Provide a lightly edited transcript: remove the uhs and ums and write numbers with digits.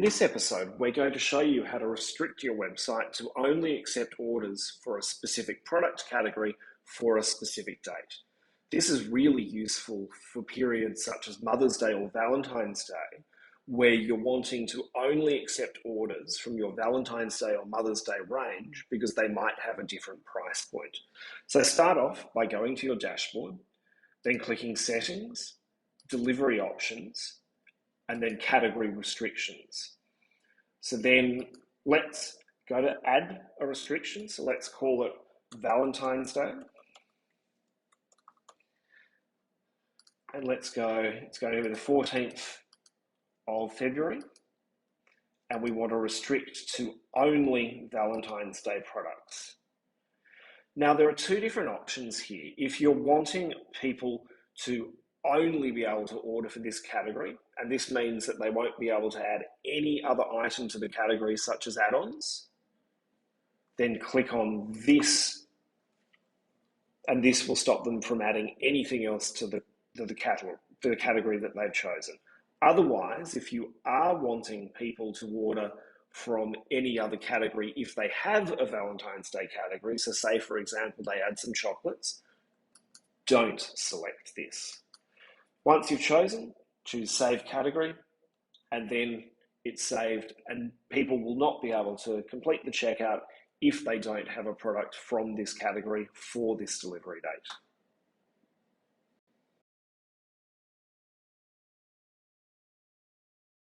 this episode, we're going to show you how to restrict your website to only accept orders for a specific product category for a specific date. This is really useful for periods such as Mother's Day or Valentine's Day, where you're wanting to only accept orders from your Valentine's Day or Mother's Day range because they might have a different price point. So start off by going to your dashboard, then clicking Settings, Delivery Options, and then Category Restrictions. So then let's go to add a restriction. So let's call it Valentine's Day. And let's go, it's going to be the 14th of February. And we want to restrict to only Valentine's Day products. Now, there are two different options here. If you're wanting people to only be able to order for this category, and this means that they won't be able to add any other item to the category, such as add-ons, then click on this, and this will stop them from adding anything else to the category that they've chosen. Otherwise, if you are wanting people to order from any other category, if they have a Valentine's Day category, so say, for example, they add some chocolates, don't select this. Once you've chosen, choose Save Category, and then it's saved, and people will not be able to complete the checkout if they don't have a product from this category for this delivery date.